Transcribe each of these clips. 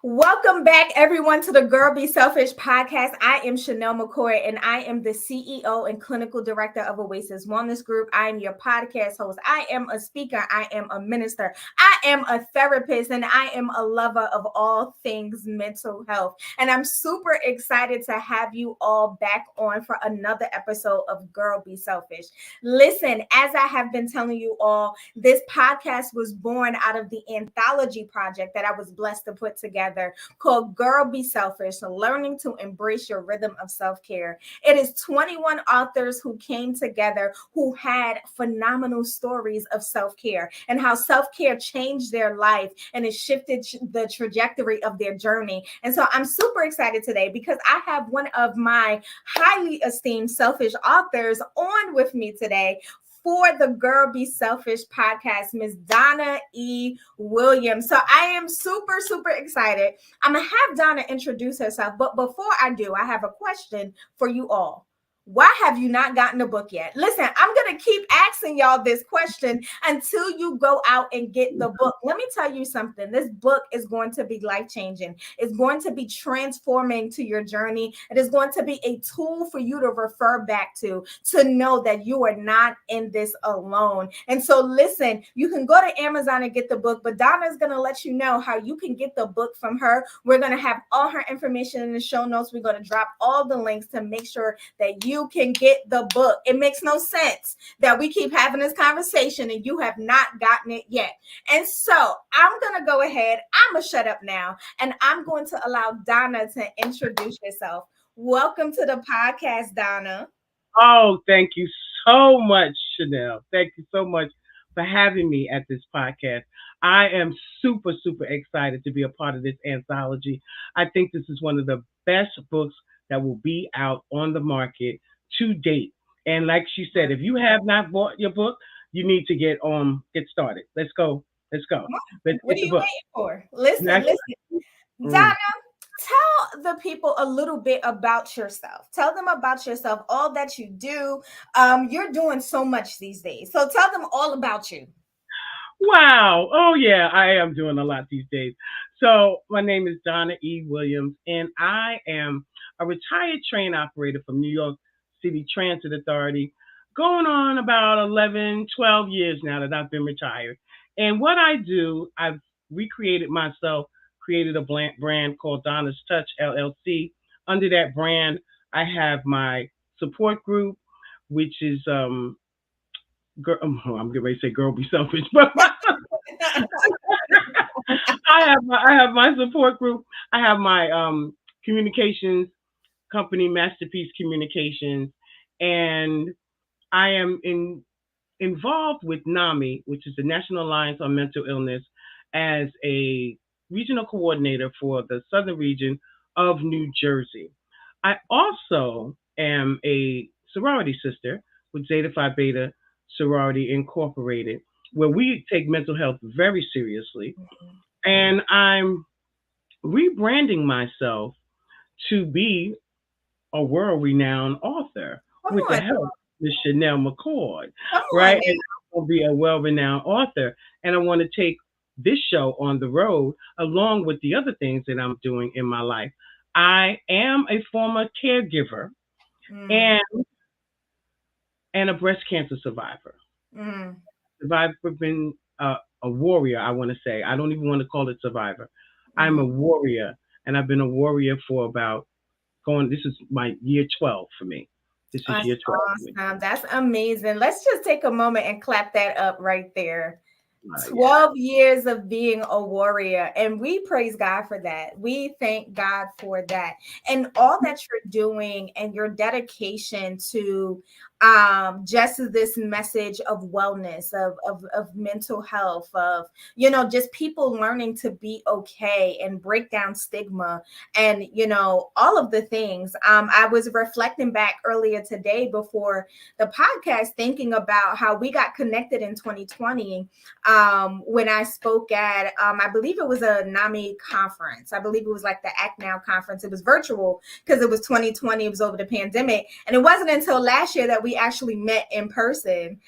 Welcome back, everyone, to the Girl Be Self-ish podcast. I am Chanel McCoy, and I am the CEO and clinical director of Oasis Wellness Group. I am your podcast host. I am a speaker. I am a minister. I am a therapist, and I am a lover of all things mental health. And I'm super excited to have you all back on for another episode of Girl Be Self-ish. Listen, as I have been telling you all, this podcast was born out of the anthology project that I was blessed to put together called Girl Be Self-ish, learning to embrace your rhythm of self-care. It is 21 authors who came together who had phenomenal stories of self-care and how self-care changed their life and it shifted the trajectory of their journey. And so I'm super excited today because I have one of my highly esteemed self-ish authors on with me today for the Girl Be Self-ish podcast, Miss Donna E. Williams. So I am super, super excited. I'm going to have Donna introduce herself. But before I do, I have a question for you all. Why have you not gotten the book yet? Listen, I'm going to keep asking y'all this question until you go out and get the book. Let me tell you something. This book is going to be life-changing. It's going to be transforming to your journey. It is going to be a tool for you to refer back to know that you are not in this alone. And so listen, you can go to Amazon and get the book, but Donna is going to let you know how you can get the book from her. We're going to have all her information in the show notes. We're going to drop all the links to make sure that you can get the book. It makes no sense that we keep having this conversation and you have not gotten it yet. And so I'm going to go ahead. I'm going to shut up now and I'm going to allow Donna to introduce herself. Welcome to the podcast, Donna. Oh, thank you so much, Chanel. Thank you so much for having me at this podcast. I am super, super excited to be a part of this anthology. I think this is one of the best books that will be out on the market to date. And like she said, if you have not bought your book, you need to get started. Let's go. Let's go. Let's what get are the you book. waiting for? Listen. Donna, tell the people a little bit about yourself. Tell them about yourself, all that you do. You're doing so much these days. So tell them all about you. Wow. Oh, yeah, I am doing a lot these days. So my name is Donna E. Williams, and I am a retired train operator from New York City Transit Authority, going on about 11, 12 years now that I've been retired. And what I do, I've recreated myself, created a brand called Donna's Touch LLC. Under that brand, I have my support group, which is girl, I'm getting ready to say girl be selfish, but I have my support group. I have my communications company, Masterpiece Communications, and I am involved with NAMI, which is the National Alliance on Mental Illness, as a regional coordinator for the southern region of New Jersey. I also am a sorority sister with Zeta Phi Beta Sorority Incorporated, where we take mental health very seriously. And I'm rebranding myself to be a world-renowned author with the help of Chanel McCoy, right? And I will be a well-renowned author, and I want to take this show on the road along with the other things that I'm doing in my life. I am a former caregiver and a breast cancer survivor. Survivor, been a warrior, I want to say. I don't even want to call it survivor. I'm a warrior, and I've been a warrior for this is my year 12 for me. This is year 12. Awesome. That's amazing. Let's just take a moment and clap that up right there. 12 years of being a warrior, and we praise God for that. We thank God for that and all that you're doing and your dedication to just this message of wellness, of mental health, of just people learning to be okay and break down stigma and all of the things. I was reflecting back earlier today before the podcast, thinking about how we got connected in 2020 when I spoke at I believe it was a NAMI conference. I believe it was like the Act Now conference. It was virtual because it was 2020. It was over the pandemic, and it wasn't until last year that we actually met in person,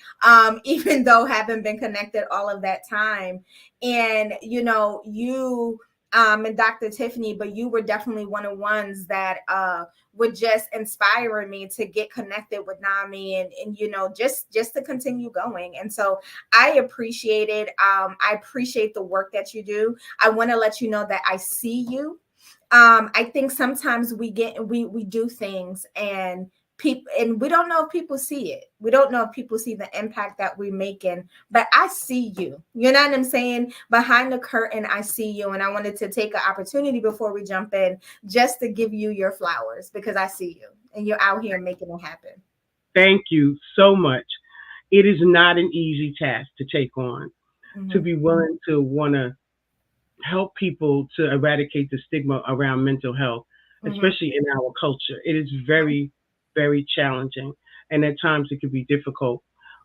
even though having been connected all of that time. And you and Dr. Tiffany, but you were definitely one of the ones that would just inspire me to get connected with NAMI and just to continue going. And so I appreciate it. I appreciate the work that you do. I want to let you know that I see you. I think sometimes we do things and people, and we don't know if people see it. We don't know if people see the impact that we're making, but I see you. You know what I'm saying? Behind the curtain, I see you. And I wanted to take an opportunity before we jump in just to give you your flowers because I see you and you're out here making it happen. Thank you so much. It is not an easy task to take on, to Mm-hmm. be willing to want to help people to eradicate the stigma around mental health, Mm-hmm. especially in our culture. It is very, very challenging. And at times it can be difficult.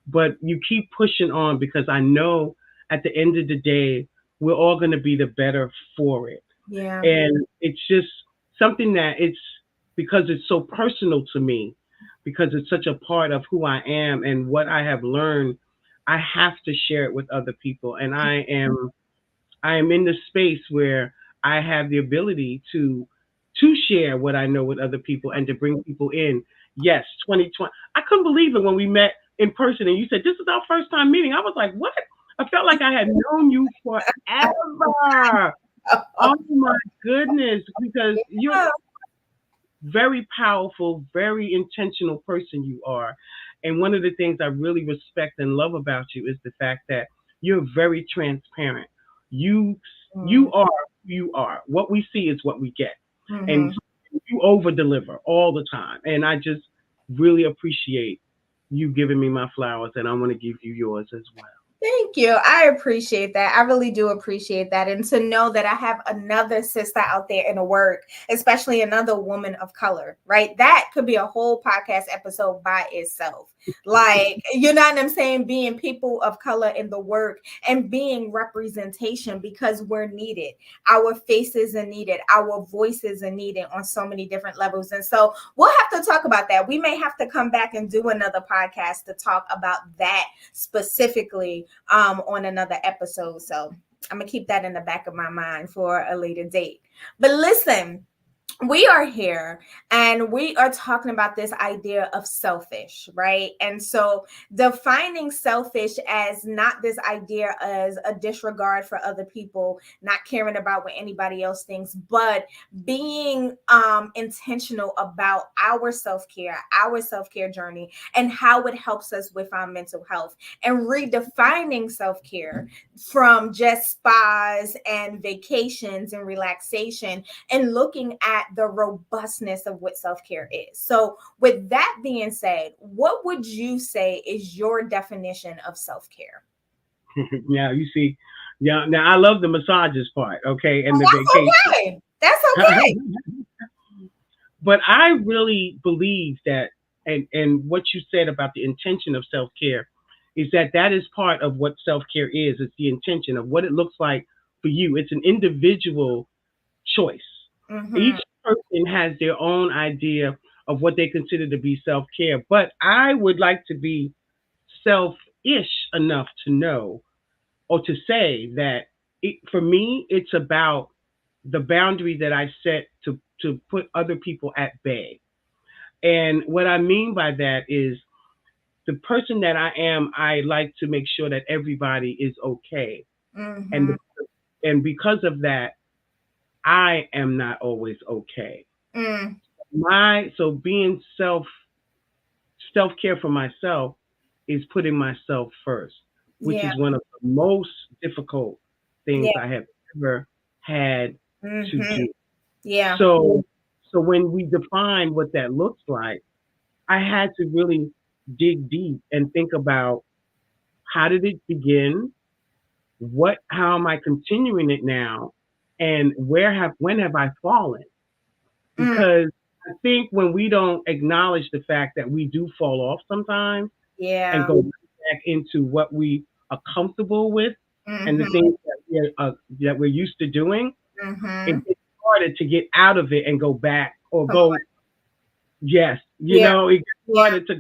But you keep pushing on because I know at the end of the day, we're all going to be the better for it. Yeah. And it's just something that it's because it's so personal to me, because it's such a part of who I am and what I have learned. I have to share it with other people. And I am in the space where I have the ability to share what I know with other people and to bring people in. Yes, 2020. I couldn't believe it when we met in person and you said this is our first time meeting. I was like, what? I felt like I had known you forever. Oh my goodness, because you're Yeah. very powerful, very intentional person you are. And one of the things I really respect and love about you is the fact that you're very transparent. You you are who you are. What we see is what we get. And Mm-hmm. you over deliver all the time. And I just really appreciate you giving me my flowers and I want to give you yours as well. Thank you. I appreciate that. I really do appreciate that. And to know that I have another sister out there in the work, especially another woman of color, right? That could be a whole podcast episode by itself. Like, you know what I'm saying? Being people of color in the work and being representation because we're needed. Our faces are needed. Our voices are needed on so many different levels. And so we'll have to talk about that. We may have to come back and do another podcast to talk about that specifically on another episode. So I'm gonna keep that in the back of my mind for a later date. But listen, we are here and we are talking about this idea of selfish, right? And so defining selfish as not this idea as a disregard for other people, not caring about what anybody else thinks, but being intentional about our self-care journey and how it helps us with our mental health, and redefining self-care from just spas and vacations and relaxation and looking at the robustness of what self-care is. So, with that being said, what would you say is your definition of self-care? Now you see, yeah. Now I love the massages part, okay, Oh, and the that's vacation. okay. That's okay. But I really believe that, and what you said about the intention of self care, is that that is part of what self care is. It's the intention of what it looks like for you. It's an individual choice. Mm-hmm. Each person has their own idea of what they consider to be self care. But I would like to be selfish enough to know or to say that for me, it's about the boundary that I set to put other people at bay. And what I mean by that is the person that I am, I like to make sure that everybody is okay. Mm-hmm. And and because of that, I am not always okay. Mm. My so being self care for myself is putting myself first, which Yeah. is one of the most difficult things Yeah. I have ever had to Mm-hmm. do. Yeah. So so when we define what that looks like, I had to really dig deep and think about how did it begin? What how am I continuing it now? And when have I fallen? Mm. Because I think when we don't acknowledge the fact that we do fall off sometimes and Yeah. go back into what we are comfortable with and the Mm-hmm. things that we're used to doing, Mm-hmm. it's harder to get out of it and go back or Come on. go. Yes, Yeah. it gets Yeah. harder to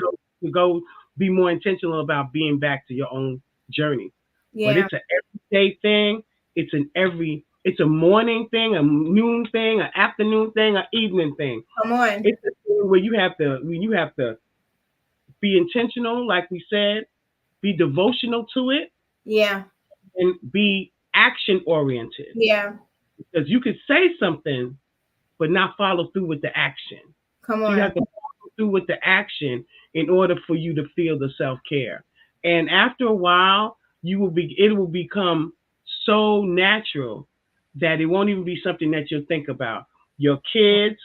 go be more intentional about being back to your own journey. But Yeah. it's an everyday thing. It's an every It's a morning thing, a noon thing, an afternoon thing, an evening thing. Come on. It's a thing where you have to be intentional, like we said, be devotional to it, Yeah. and be action oriented. Yeah. Because you could say something but not follow through with the action. Come So you on. have to follow through with the action in order for you to feel the self care. And after a while, it will become so natural that it won't even be something that you'll think about. Your kids,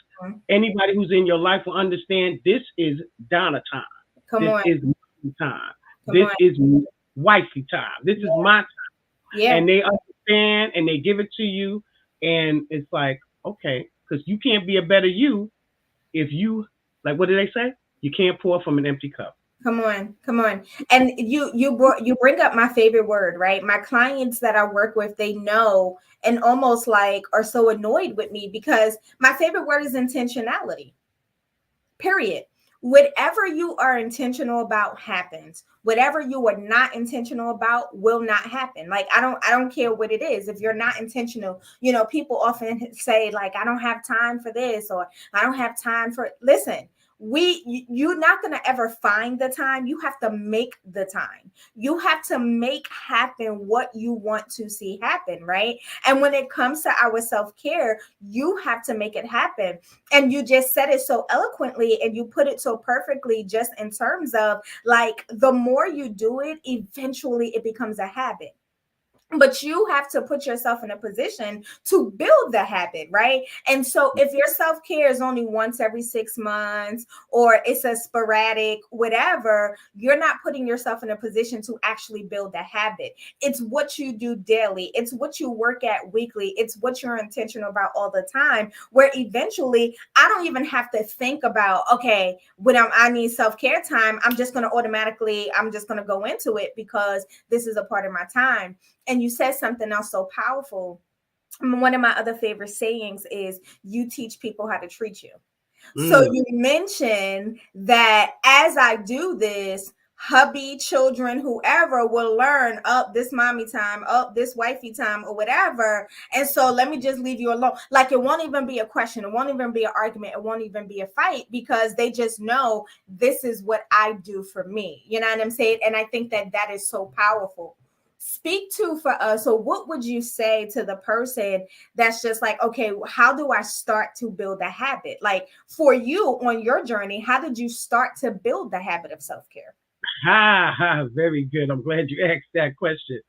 anybody who's in your life will understand this is Donna time. Come This on. is my time. Come This on. is wifey time. This is my time. Yeah. And they understand and they give it to you. And it's like, okay, because you can't be a better you if you, like, what do they say? You can't pour from an empty cup. Come on, come on. And you bring up my favorite word, right? My clients that I work with, they know and almost like are so annoyed with me because my favorite word is intentionality. Period. Whatever you are intentional about happens. Whatever you are not intentional about will not happen. Like I don't care what it is. If you're not intentional, people often say like I don't have time for this or I don't have time for listen. You're not going to ever find the time. You have to make the time. You have to make happen what you want to see happen, right? And when it comes to our self-care, you have to make it happen. And you just said it so eloquently and you put it so perfectly, just in terms of like the more you do it, eventually it becomes a habit. But you have to put yourself in a position to build the habit, right? And so if your self-care is only once every 6 months or it's a sporadic whatever, you're not putting yourself in a position to actually build the habit. It's what you do daily, it's what you work at weekly, it's what you're intentional about all the time, where eventually I don't even have to think about, okay, when I need self-care time, I'm just going to go into it because this is a part of my time. And you said something else so powerful. One of my other favorite sayings is you teach people how to treat you. So Mm. you mentioned that as I do this, hubby, children, whoever will learn up this mommy time, up this wifey time, or whatever. And so let me just leave you alone. Like it won't even be a question. It won't even be an argument. It won't even be a fight because they just know this is what I do for me. You know what I'm saying? And I think that that is so powerful. Speak to for us. So what would you say to the person that's just like, okay, how do I start to build a habit? Like for you on your journey, how did you start to build the habit of self-care? Ha ha, very good. I'm glad you asked that question.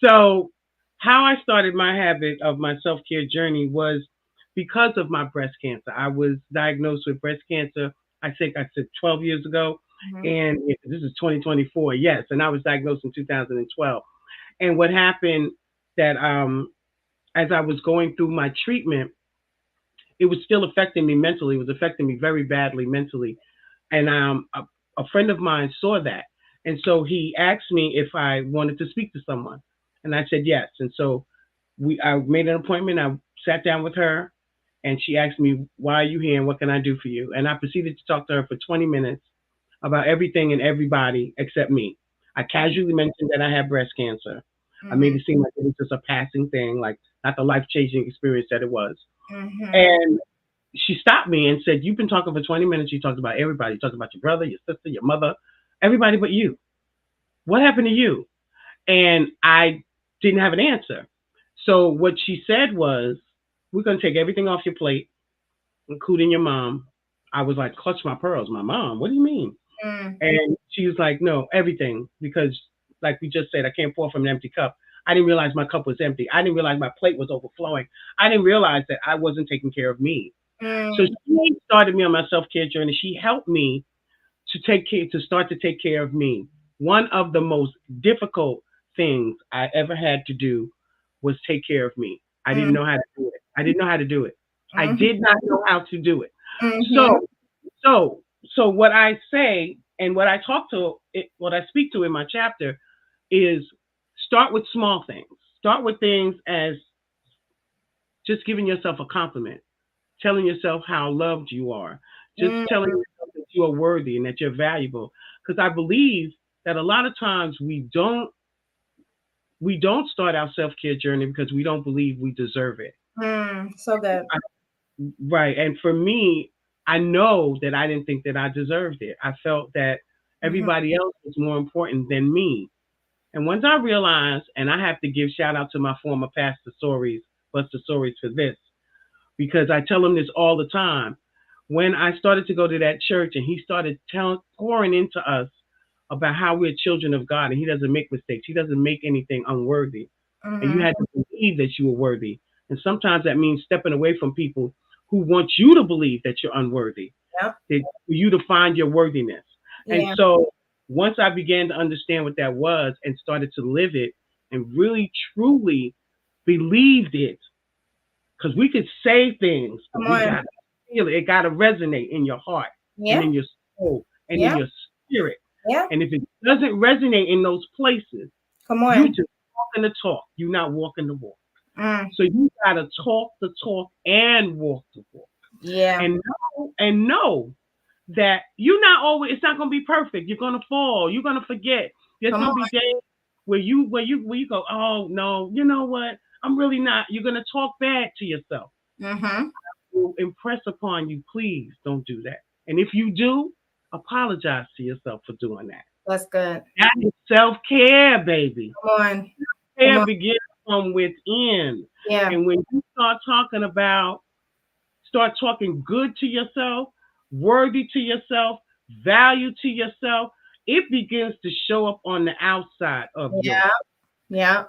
So, how I started my habit of my self care journey was because of my breast cancer. I was diagnosed with breast cancer, I think I said 12 years ago. Mm-hmm. And this is 2024, yes. And I was diagnosed in 2012. And what happened that as I was going through my treatment, it was still affecting me mentally. It was affecting me very badly mentally. And a friend of mine saw that. And so he asked me if I wanted to speak to someone. And I said yes. And so I made an appointment. I sat down with her and she asked me, "Why are you here and what can I do for you?" And I proceeded to talk to her for 20 minutes about everything and everybody except me. I casually mentioned that I had breast cancer. I made Mm-hmm. it seem like it was just a passing thing, like not the life changing experience that it was. Mm-hmm. And she stopped me and said, "You've been talking for 20 minutes. You talked about everybody. You talked about your brother, your sister, your mother, everybody but you. What happened to you?" And I didn't have an answer. So what she said was, "We're going to take everything off your plate, including your mom." I was like, clutch my pearls. My mom? What do you mean? Mm-hmm. And she was like, "No, everything." Because, like we just said, I can't pour from an empty cup. I didn't realize my cup was empty. I didn't realize my plate was overflowing. I didn't realize that I wasn't taking care of me. So she started me on my self care journey. She helped me to start to take care of me. One of the most difficult things I ever had to do was take care of me. I didn't Mm-hmm. know how to do it. I didn't know how to do it. I Mm-hmm. did not know how to do it. Mm-hmm. So, so, so what I say and what I what I speak to in my chapter is start with small things. Start with things as just giving yourself a compliment, telling yourself how loved you are, just telling yourself that you are worthy and that you're valuable. Because I believe that a lot of times we don't start our self-care journey because we don't believe we deserve it. So good. Right. And for me, I know that I didn't think that I deserved it. I felt that everybody else was more important than me. And once I realized, and I have to give shout out to my former pastor Buster Stories for this, because I tell him this all the time. When I started to go to that church and he started pouring into us about how we're children of God and he doesn't make mistakes, he doesn't make anything unworthy. And you had to believe that you were worthy. And sometimes that means stepping away from people who want you to believe that you're unworthy, Yep. for you to find your worthiness. Yeah. And so once I began to understand what that was and started to live it and really truly believed it, because we could say things, but we got to feel it. It got to resonate in your heart and in your soul and in your spirit. Yeah. And if it doesn't resonate in those places, you just walking the talk. You're not walking the walk. So you got to talk the talk and walk the walk. Yeah. And know that you're not always, it's not going to be perfect. You're going to fall. You're going to forget. There's going to be days where you go, oh no, you know what? I'm really not. You're going to talk bad to yourself. I will impress upon you, please don't do that. And if you do, apologize to yourself for doing that. That's good. That is self-care, baby. Come on. Self-care begins from within. Yeah. And when you start talking good to yourself, worthy to yourself, value to yourself, it begins to show up on the outside of you. Yeah.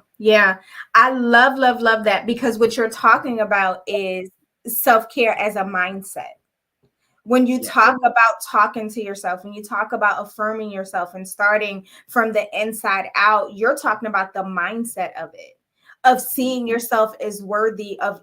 I love that, because what you're talking about is self-care as a mindset. When you talk about talking to yourself, when you talk about affirming yourself and starting from the inside out, you're talking about the mindset of it, of seeing yourself as worthy of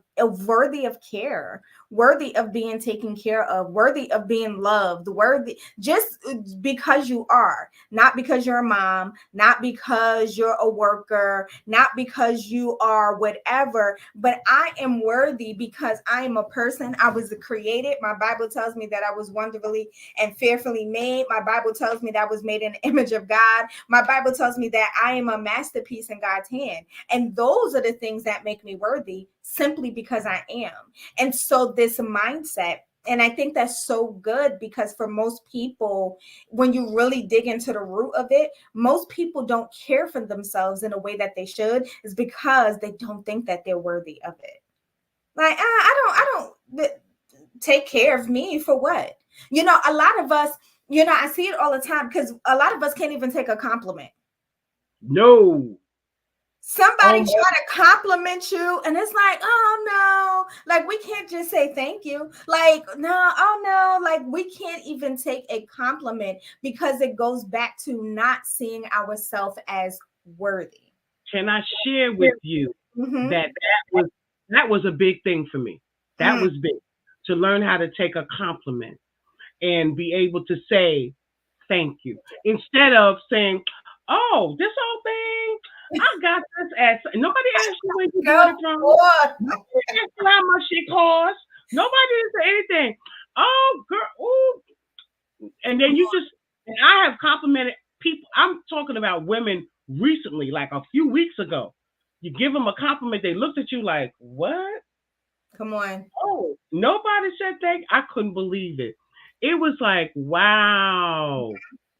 care, worthy of being taken care of, worthy of being loved, worthy just because you are, not because you're a mom, not because you're a worker, not because you are whatever, but I am worthy because I am a person. I was created. My Bible tells me that I was wonderfully and fearfully made. My Bible tells me that I was made in the image of God. My Bible tells me that I am a masterpiece in God's hand. And those are the things that make me worthy, simply because I am. And so this mindset, and I think that's so good, because for most people, when you really dig into the root of it, most people don't care for themselves in a way that they should, is because they don't think that they're worthy of it. Like, I don't take care of me for what? A lot of us, I see it all the time, because a lot of us can't even take a compliment. No. Somebody try to compliment you and it's like, oh no, like we can't just say thank you. Like, no, oh no, like we can't even take a compliment, because it goes back to not seeing ourselves as worthy. Can I share with you that was a big thing for me. That was big, to learn how to take a compliment and be able to say thank you instead of saying, oh, this whole thing, I got this at. Nobody asked you where you got it from. Nobody asked you how much it costs. Nobody didn't say anything. Oh, girl, ooh. And then and I have complimented people. I'm talking about women recently, like a few weeks ago. You give them a compliment, they looked at you like, what? Come on. Oh, nobody said thank. I couldn't believe it. It was like, wow.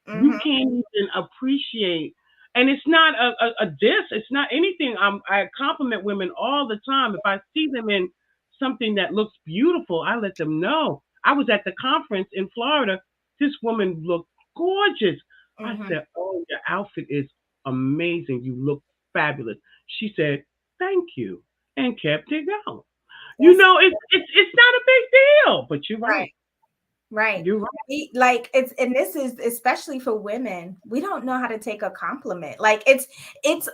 You can't even appreciate. And it's not a diss. It's not anything. I compliment women all the time. If I see them in something that looks beautiful, I let them know. I was at the conference in Florida. This woman looked gorgeous. I said, oh, your outfit is amazing. You look fabulous. She said, thank you, and kept it going. Yes. It's not a big deal, but you're right. Right. You're right. Like and this is especially for women. We don't know how to take a compliment. Like it's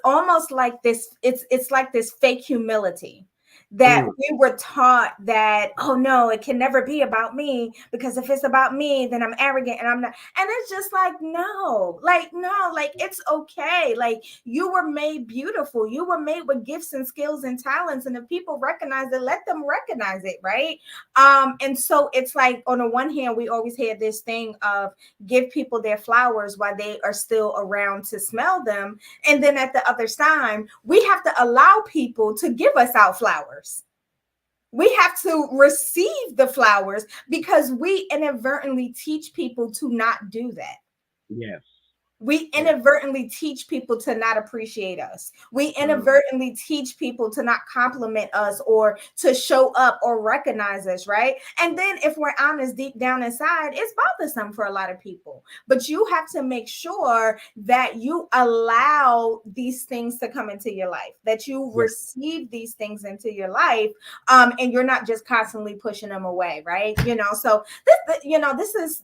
almost like this. It's like this fake humility. that Mm. we were taught that, oh no, it can never be about me, because if it's about me, then I'm arrogant and I'm not. And it's just like, no, like it's okay. Like, you were made beautiful. You were made with gifts and skills and talents. And if people recognize it, let them recognize it, right? And so it's like, on the one hand, we always had this thing of give people their flowers while they are still around to smell them. And then at the other time, we have to allow people to give us our flowers. We have to receive the flowers, because we inadvertently teach people to not do that. Yes. We Yes. inadvertently teach people to not appreciate us. We Mm. inadvertently teach people to not compliment us or to show up or recognize us, right? And then, if we're honest, deep down inside, it's bothersome for a lot of people. But you have to make sure that you allow these things to come into your life, that you Yes. receive these things into your life, and you're not just constantly pushing them away, right? So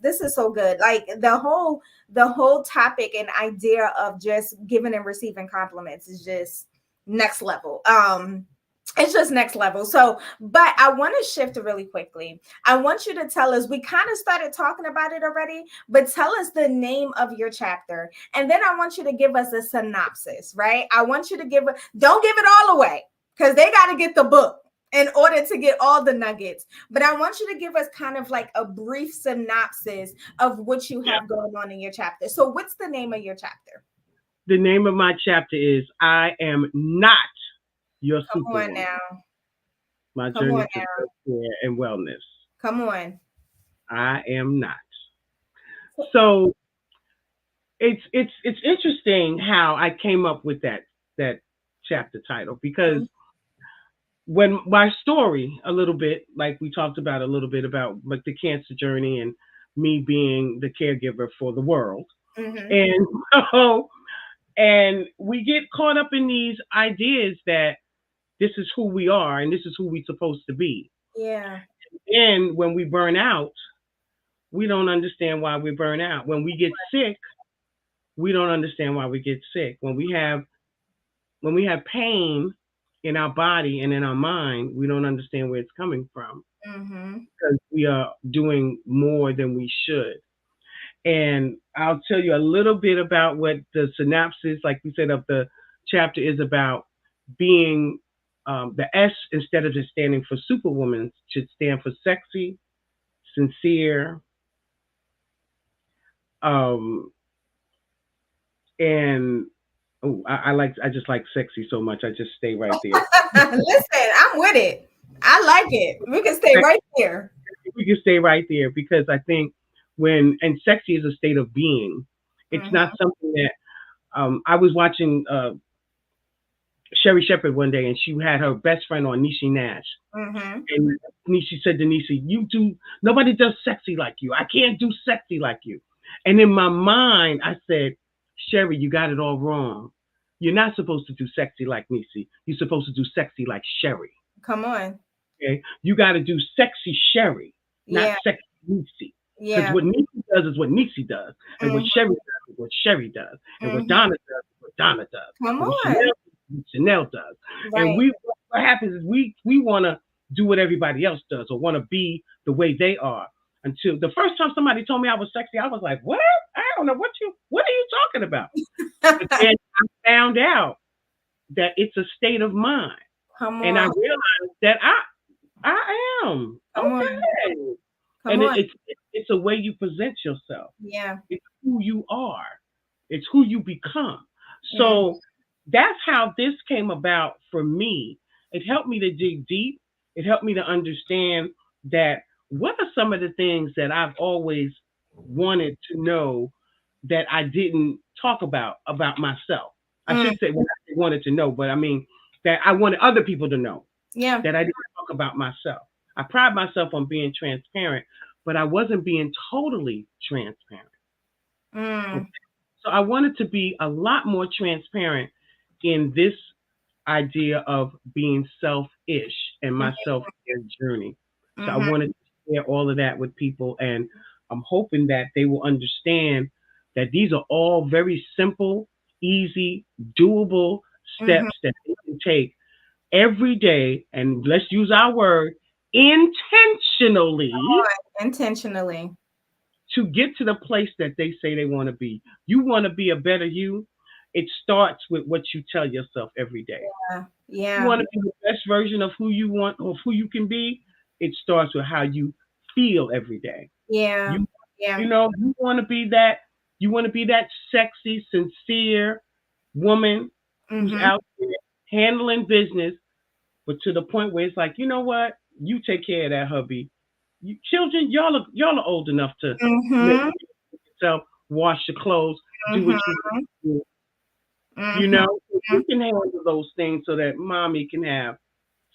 this is so good. Like, the whole topic and idea of just giving and receiving compliments is just next level. It's just next level. So, but I want to shift really quickly. I want you to tell us, we kind of started talking about it already, but tell us the name of your chapter. And then I want you to give us a synopsis, right? I want you to don't give it all away, because they got to get the book in order to get all the nuggets. But I want you to give us kind of like a brief synopsis of what you have going on in your chapter. So what's the name of your chapter? The name of my chapter is I Am Not Your Come on Superwoman. now. My Come on journey to now. self-care and wellness. Come on. I am not. So it's interesting how I came up with that chapter title, because when my story, a little bit, like we talked about a little bit about like the cancer journey and me being the caregiver for the world. Mm-hmm. And so, and we get caught up in these ideas that this is who we are and this is who we're supposed to be. Yeah. And when we burn out, we don't understand why we burn out. When we get sick, we don't understand why we get sick. When we have pain in our body and in our mind, we don't understand where it's coming from, Mm-hmm. because we are doing more than we should. And I'll tell you a little bit about what the synopsis, like we said, of the chapter is about. Being the S, instead of just standing for superwoman, should stand for sexy, sincere, um, and I just like sexy so much. I just stay right there. Listen, I'm with it. I like it. We can stay right there. We can stay right there, because I think and sexy is a state of being. It's Mm-hmm. not something that I was watching Sherry Shepherd one day, and she had her best friend on, Nishi Nash. Mm-hmm. And Nishi said to Nishi, nobody does sexy like you. I can't do sexy like you. And in my mind, I said, Sherry, you got it all wrong. You're not supposed to do sexy like Nishi. You're supposed to do sexy like Sherry. Come on. Okay? You got to do sexy Sherry, not Yeah. sexy Nishi. Because Yeah. what Nishi does is what Nishi does, and what Mm-hmm. Sherry does is what Sherry does, and what Mm-hmm. Donna does is what Donna does, Come and what on. Chanel does. And Right. what happens is we want to do what everybody else does, or want to be the way they are. Until the first time somebody told me I was sexy, I was like, "What? I don't know what are you talking about?" But then I found out that it's a state of mind, Come and I on. realized that I am Come on. okay. Come And on. it's a way you present yourself. Yeah. It's who you are. It's who you become. Mm-hmm. So that's how this came about for me. It helped me to dig deep. It helped me to understand that what are some of the things that I've always wanted to know that I didn't talk about myself. I Mm. should say what I wanted to know, but I mean that I wanted other people to know Yeah. that I didn't talk about myself. I pride myself on being transparent, but I wasn't being totally transparent. Mm. So I wanted to be a lot more transparent in this idea of being self-ish and my self-care journey. So I Mm-hmm. wanted to share all of that with people, and I'm hoping that they will understand that these are all very simple, easy, doable Mm-hmm. steps that they can take, every day, and let's use our word, intentionally, Intentionally. to get to the place that they say they want to be. You want to be a better you. It starts with what you tell yourself every day. Yeah. You Yeah. want to be the best version of who you want or who you can be. It starts with how you feel every day. Yeah. You Yeah. you want to be that. You want to be that sexy, sincere woman who's Mm-hmm. out there handling business, but to the point where it's like, you know what? You take care of that, hubby. You children, y'all are old enough to make Mm-hmm. yourself, wash your clothes, do what you Mm-hmm. do. You Mm-hmm. know, you can handle those things so that mommy can have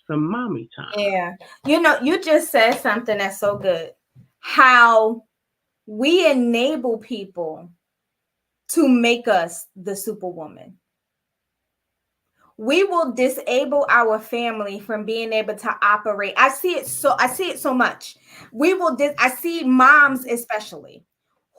some mommy time. Yeah. You just said something that's so good. How we enable people to make us the superwoman. We will disable our family from being able to operate. I see it so much. I see moms especially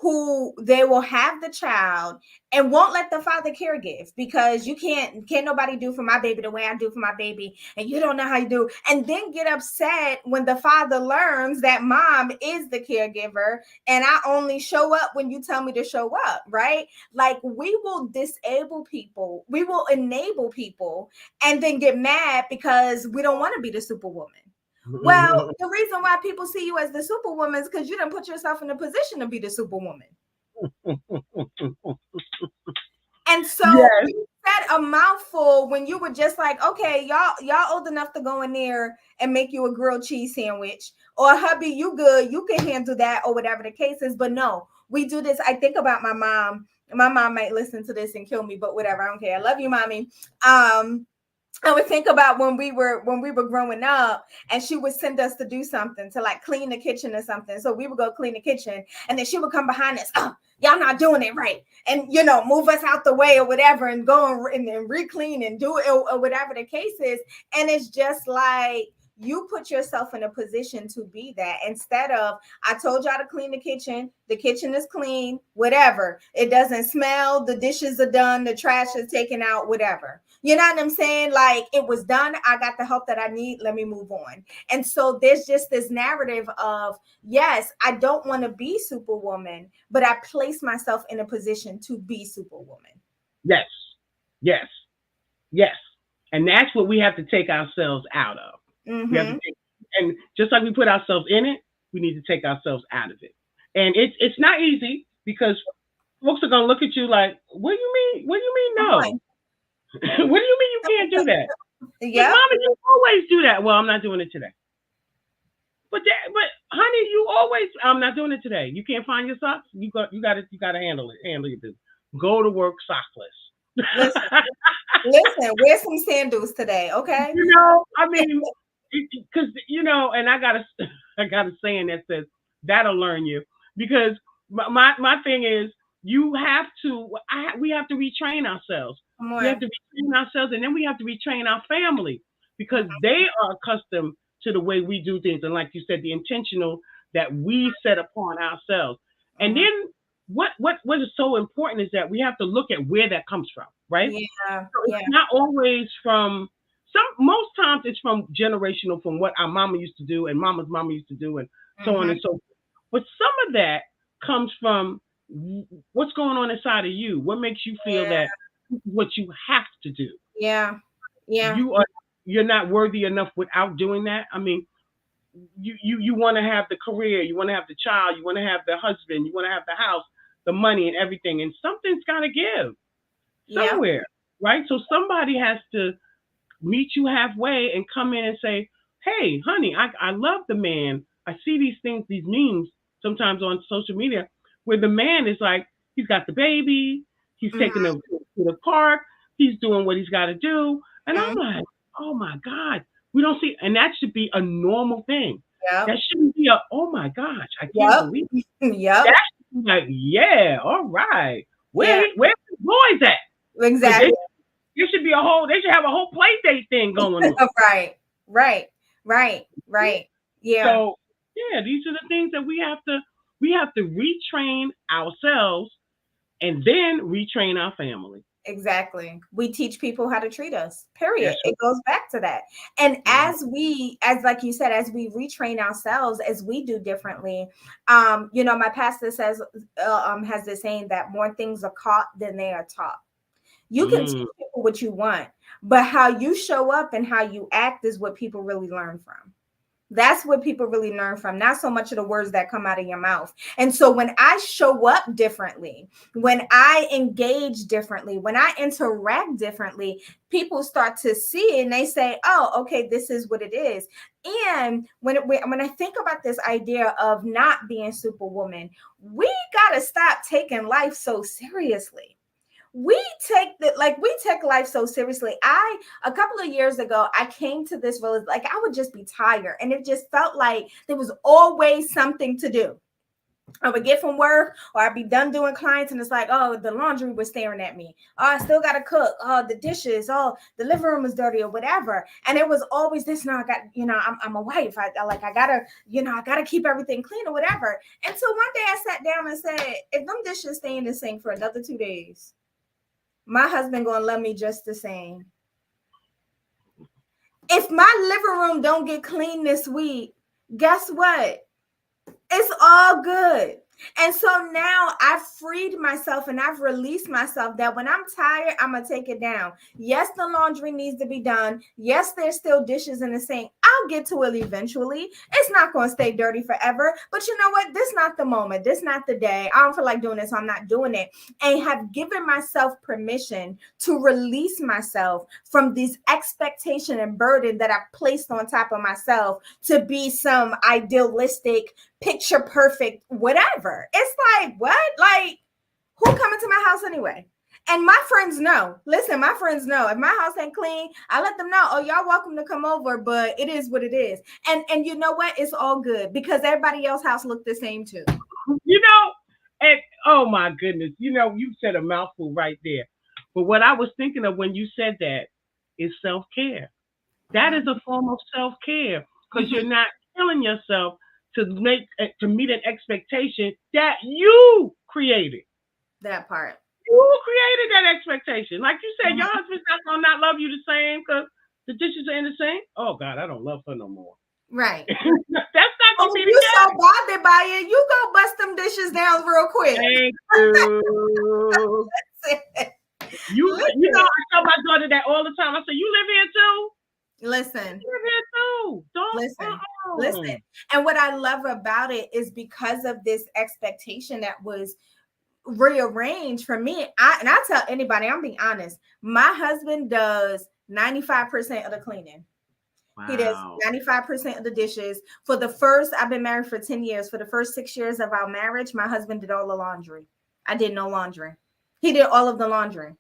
who they will have the child and won't let the father caregive because you can't nobody do for my baby the way I do for my baby, and you don't know how you do, and then get upset when the father learns that mom is the caregiver and I only show up when you tell me to show up, right? Like, we will disable people, we will enable people, and then get mad because we don't want to be the superwoman. Well, the reason why people see you as the superwoman is because you didn't put yourself in a position to be the superwoman. And so Yes. you said a mouthful when you were just like, okay, y'all old enough to go in there and make you a grilled cheese sandwich, or hubby, you good, you can handle that, or whatever the case is. But no, we do this. I think about my mom. My mom might listen to this and kill me, but whatever, I don't care. I love you, mommy. I would think about when we were growing up, and she would send us to do something, to like clean the kitchen or something. So we would go clean the kitchen, and then she would come behind us. Oh, y'all not doing it right, and move us out the way or whatever, and go and re-clean and do it, or whatever the case is. And it's just like, you put yourself in a position to be that, instead of, I told y'all to clean the kitchen is clean, whatever, it doesn't smell, the dishes are done, the trash is taken out, whatever. You know what I'm saying? Like, it was done, I got the help that I need, let me move on. And so there's just this narrative of, yes, I don't want to be superwoman, but I place myself in a position to be superwoman. Yes. Yes. Yes. And that's what we have to take ourselves out of. We have to Mm-hmm. take, and just like we put ourselves in it, we need to take ourselves out of it. And it's not easy because folks are gonna look at you like, what do you mean? What do you mean Come no? on. What do you mean you can't do that? But Yep. mama, you always do that. Well, I'm not doing it today. But honey, you always, I'm not doing it today. You can't find your socks. You got to handle it. Handle your business. Go to work sockless. Listen, listen, wear some sandals today, okay? I mean, because and I got a I got a saying that says that'll learn you, because my thing is, you have to we have to retrain ourselves. Come We have on. to retrain ourselves, and then we have to retrain our family, because they are accustomed to the way we do things, and like you said, the intentional that we set upon ourselves. And Mhm. then what is so important is that we have to look at where that comes from, right? Yeah, So yeah. it's not always from most times it's from generational, from what our mama used to do and mama's mama used to do, and so on Mhm. and so forth. But some of that comes from what's going on inside of you. What makes you feel Yeah, that this is what you have to do? yeah, yeah, You are you're not worthy enough without doing that. I mean, you want to have the career, you want to have the child, you want to have the husband, you want to have the house, the money and everything, and something's got to give yeah, somewhere, right? So somebody has to meet you halfway and come in and say, "Hey, honey, I love the man. I see these things, these memes sometimes on social media, where the man is like, he's got the baby, he's mhm, taking them to the park, he's doing what he's got to do," and I'm mhm, like, "Oh my God, we don't see," and that should be a normal thing. yep, That shouldn't be a, "Oh my gosh, I can't yep, believe it." yep, That should be like, "Yeah, all right, yeah, where's the boys at?" Because exactly. there should be they should have a whole play date thing going on. Right, right, right, right. Yeah, So yeah, these are the things that we have to retrain ourselves and then retrain our family. Exactly. We teach people how to treat us. Period. That's It goes back to that. And right. as like you said, as we retrain ourselves, as we do differently, my pastor says, has this saying that more things are caught than they are taught. You can teach Mm, people what you want, but how you show up and how you act is what people really learn from. That's what people really learn from, not so much of the words that come out of your mouth. And so when I show up differently, when I engage differently, when I interact differently, people start to see it and they say, oh, okay, this is what it is. And when I think about this idea of not being superwoman, we got to stop taking life so seriously. We take life so seriously. A couple of years ago, I came to this realization, like I would just be tired and it just felt like there was always something to do. I would get from work or I'd be done doing clients and it's like, oh, the laundry was staring at me. Oh, I still got to cook. Oh, the dishes. Oh, the living room is dirty or whatever. And it was always this, no, I got, I'm a wife. I gotta keep everything clean or whatever. And so one day I sat down and said, if them dishes stay in the sink for another 2 days, my husband gonna love me just the same. If my living room don't get clean this week, guess what? It's all good. And so now I've freed myself and I've released myself that when I'm tired, I'm going to take it down. Yes, the laundry needs to be done. Yes, there's still dishes in the sink. I'll get to it eventually. It's not going to stay dirty forever. But you know what? This is not the moment. This is not the day. I don't feel like doing this, so I'm not doing it. And have given myself permission to release myself from this expectation and burden that I've placed on top of myself to be some idealistic, picture perfect, whatever. It's like, what? Like, who coming to my house anyway? And my friends know. Listen, my friends know. If my house ain't clean, I let them know, oh, y'all welcome to come over, but it is what it is. And you know what? It's all good because everybody else's house looked the same too. And oh my goodness, you said a mouthful right there. But what I was thinking of when you said that is self-care. That is a form of self-care because you're not killing yourself to meet an expectation that you created. That part. You created that expectation. Like you said, your husband's not gonna not love you the same because the dishes are in the sink. Oh God, I don't love her no more. Right. That's not gonna be the You case. so bothered by it, you go bust them dishes down real quick. Thank you. I tell my daughter that all the time. I say, you live here too? Listen. You live here too. Don't listen. And what I love about it is because of this expectation that was rearranged for me. I tell anybody, I'm being honest, my husband does 95% of the cleaning. Wow. He does 95% of the dishes. I've been married for 10 years. For the first 6 years of our marriage, my husband did all the laundry. I did no laundry. He did all of the laundry.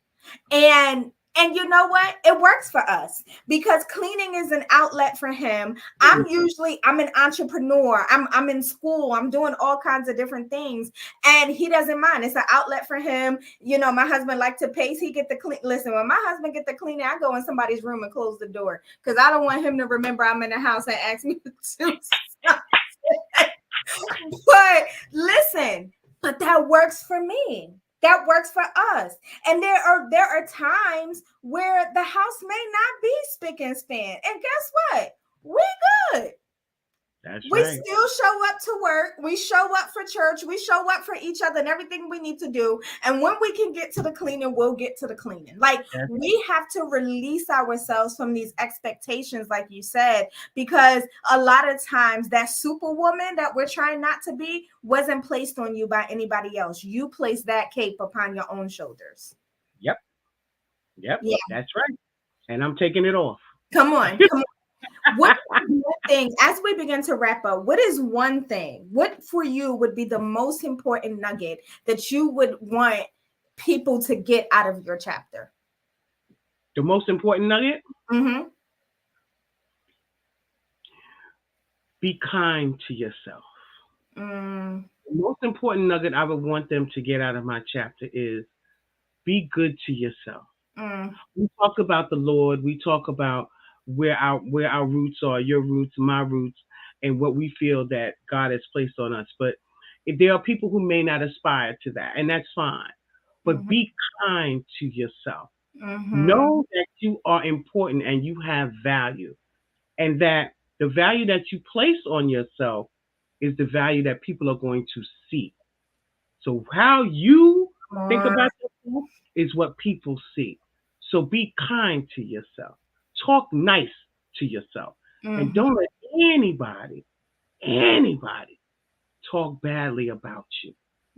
And you know what? It works for us because cleaning is an outlet for him. I'm an entrepreneur. I'm in school. I'm doing all kinds of different things. And he doesn't mind. It's an outlet for him. My husband likes to pace. He get the clean. Listen, when my husband get the cleaning, I go in somebody's room and close the door because I don't want him to remember I'm in the house and ask me to do something. But listen, that works for me. That works for us. And there are times where the house may not be spick and span. And guess what? We good. That's we right. Still show up to work. We show up for church. We show up for each other and everything we need to do. And when we can get to the cleaning, we'll get to the cleaning. Like we have to release ourselves from these expectations, like you said, because a lot of times that superwoman that we're trying not to be wasn't placed on you by anybody else. You placed that cape upon your own shoulders. Yep. Yeah. That's right. And I'm taking it off. Come on. What is one thing, as we begin to wrap up, what is one thing, what for you would be the most important nugget that you would want people to get out of your chapter? The most important nugget? Mm-hmm. Be kind to yourself. The most important nugget I would want them to get out of my chapter is be good to yourself. We talk about the Lord. We talk about where our roots are, your roots, my roots, and what we feel that God has placed on us. But if there are people who may not aspire to that, and that's fine. but be kind to yourself. Mm-hmm. Know that you are important and you have value, and that the value that you place on yourself is the value that people are going to see. So how you Come think on. about yourself is what people see. So be kind to yourself. Talk nice to yourself. And Mm-hmm. don't let anybody talk badly about you.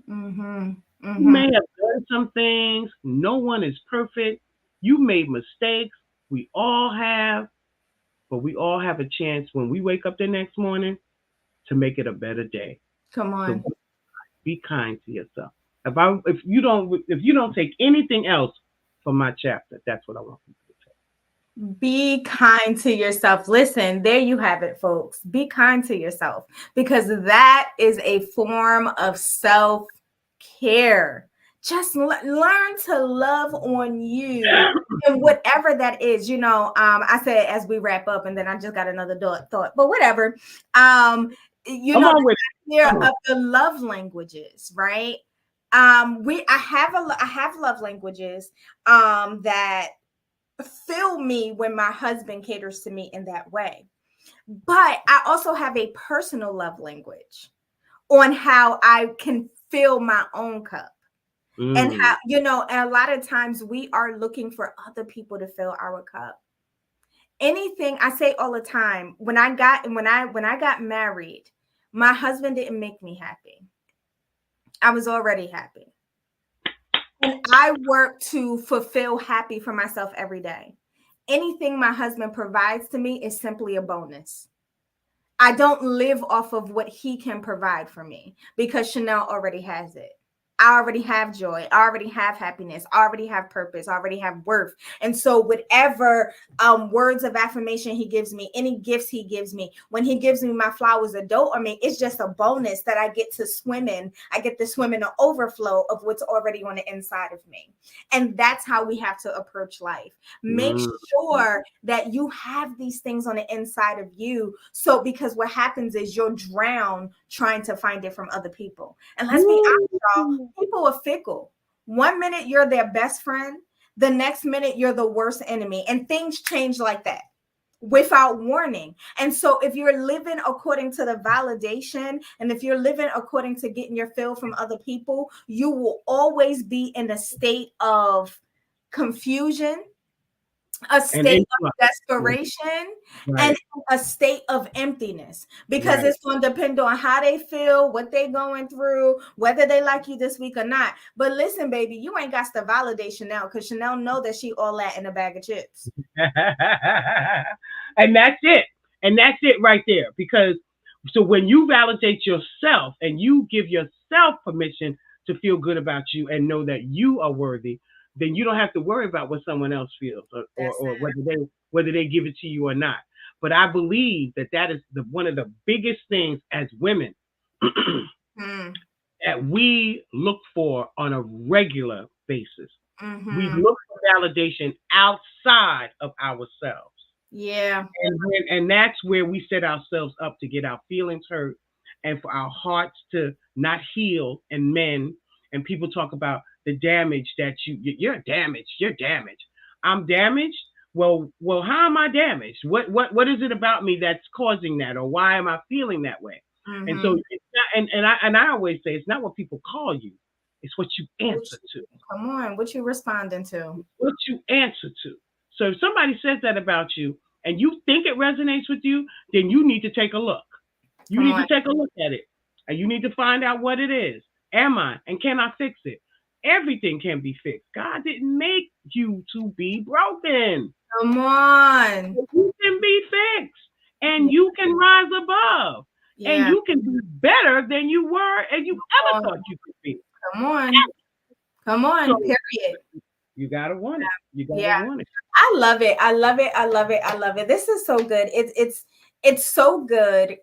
Mm-hmm. You Mm-hmm. may have done some things. No one is perfect. You made mistakes. We all have, but we all have a chance when we wake up the next morning to make it a better day. Come So on. be kind to yourself. If you don't take anything else from my chapter, that's what I want people to take. Be kind to yourself. Listen, there you have it, folks. Be kind to yourself because that is a form of self care. Just learn to love on you and whatever that is. I said as we wrap up, and then I just got another thought, but whatever. Um, Come on with the it. idea Come on. of the love languages, right? I have love languages that fill me when my husband caters to me in that way. But I also have a personal love language on how I can fill my own cup. And Mm. how, and a lot of times we are looking for other people to fill our cup. Anything I say all the time, when I got married, my husband didn't make me happy. I was already happy. And I work to fulfill happy for myself every day. Anything my husband provides to me is simply a bonus. I don't live off of what he can provide for me because Chanel already has it. I already have joy. I already have happiness. I already have purpose. I already have worth. And so whatever words of affirmation he gives me, any gifts he gives me, when he gives me my flowers adult, it's just a bonus that I get to swim in. I get to swim in an overflow of what's already on the inside of me. And that's how we have to approach life. Make Mm. sure that you have these things on the inside of you. So because what happens is you'll drown trying to find it from other people. And let's be honest, y'all, Woo. people are fickle. One minute you're their best friend, the next minute you're the worst enemy, and things change like that without warning. And so if you're living according to the validation, and if you're living according to getting your fill from other people, you will always be in a state of confusion, a And state of influx. desperation, and Right. a state of emptiness, because Right. it's going to depend on how they feel, what they're going through, whether they like you this week or not. But listen, baby, you ain't got to validate Chanel, because Chanel know that she all that in a bag of chips. And that's it. And that's it right there. Because so when you validate yourself and you give yourself permission to feel good about you and know that you are worthy, then you don't have to worry about what someone else feels, or, That's or whether they give it to you or not. But I believe that is one of the biggest things as women it. that we look for on a regular basis. We Mm-hmm. look for validation outside of ourselves. Yeah. And that's where we set ourselves up to get our feelings hurt and for our hearts to not heal and mend. And people talk about the damage that you're damaged. You're damaged. I'm damaged. Well, how am I damaged? What is it about me that's causing that, or why am I feeling that way? And so Mm-hmm. it's not, and I always say it's not what people call you, it's what you answer to. Come on, what you responding to? What you answer to. So if somebody says that about you and you think it resonates with you, then you need to take a look. You Come need on. to take a look at it. And you need to find out what it is. Am I? And can I fix it? Everything can be fixed. God didn't make you to be broken. Come on. You can be fixed. And you can rise above. And Yeah. you can be better than you were and you ever Come thought you could be. on. Come So on. Period. you gotta want it. You Yeah. gotta want it. I love it. I love it. I love it. I love it. This is so good. It's so good.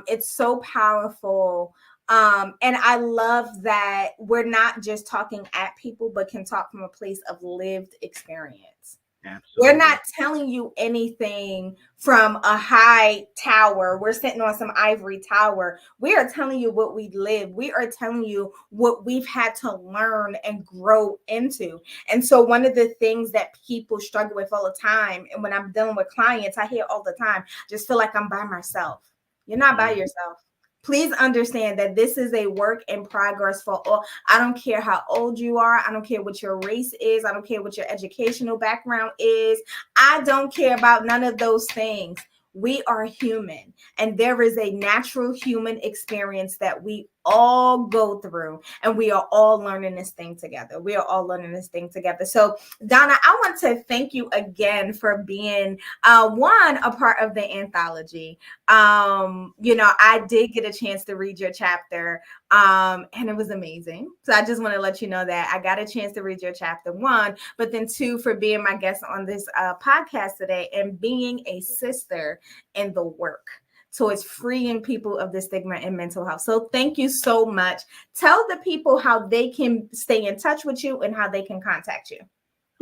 It's so powerful. And I love that we're not just talking at people, but can talk from a place of lived experience. We're Absolutely. not telling you anything from a high tower. We're sitting on some ivory tower. We are telling you what we live. We are telling you what we've had to learn and grow into. And so, one of the things that people struggle with all the time, and when I'm dealing with clients, I hear all the time, just feel like I'm by myself. You're not by yourself. Please understand that this is a work in progress for all. I don't care how old you are. I don't care what your race is. I don't care what your educational background is. I don't care about none of those things. We are human, and there is a natural human experience that we all go through, and we are all learning this thing together. We are all learning this thing together. So, Donna, I want to thank you again for being one, a part of the anthology. I did get a chance to read your chapter, and it was amazing. So I just want to let you know that I got a chance to read your chapter, one, but then two, for being my guest on this podcast today and being a sister in the work. So it's freeing people of the stigma in mental health. So thank you so much. Tell the people how they can stay in touch with you and how they can contact you.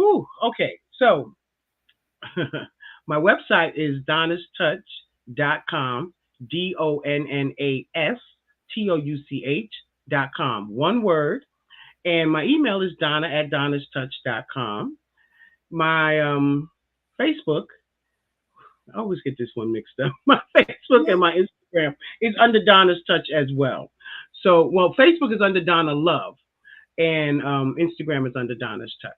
Ooh, okay. So my website is donnastouch.com, DONNASTOUCH.com. One word. And my email is donna@donnastouch.com. My Facebook, I always get this one mixed up. My Facebook and my Instagram is under Donna's Touch as well. So, well, Facebook is under Donna Love, and Instagram is under Donna's Touch.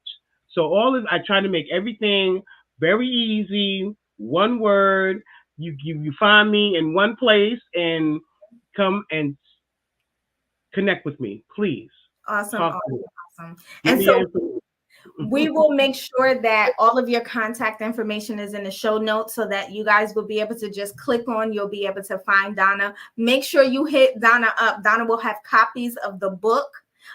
So I try to make everything very easy, one word. You find me in one place and come and connect with me, please. Awesome, Talk to awesome, me. awesome. Give And me so information. we will make sure that all of your contact information is in the show notes so that you guys will be able to just click on, you'll be able to find Donna. Make sure you hit Donna up. Donna will have copies of the book,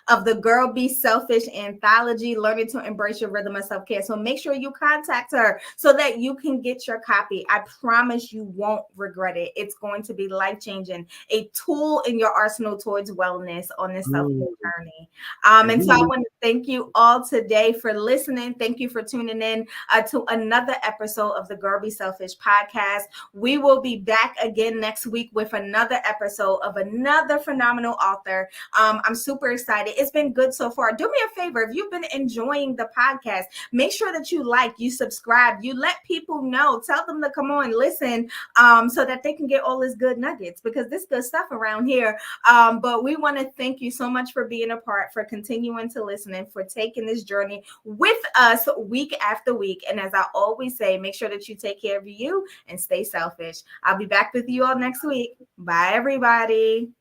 of the Girl Be Self-ish Anthology, Learning to Embrace Your Rhythm of Self-Care. So make sure you contact her so that you can get your copy. I promise you won't regret it. It's going to be life-changing, a tool in your arsenal towards wellness on this self-care journey. And so I want to thank you all today for listening. Thank you for tuning in to another episode of the Girl Be Self-ish podcast. We will be back again next week with another episode of another phenomenal author. I'm super excited. It's been good so far. Do me a favor. If you've been enjoying the podcast, make sure that you subscribe, you let people know, tell them to come on, listen, so that they can get all this good nuggets, because this good stuff around here. But we want to thank you so much for being a part, for continuing to listen, and for taking this journey with us week after week. And as I always say, make sure that you take care of you and stay selfish. I'll be back with you all next week. Bye, everybody.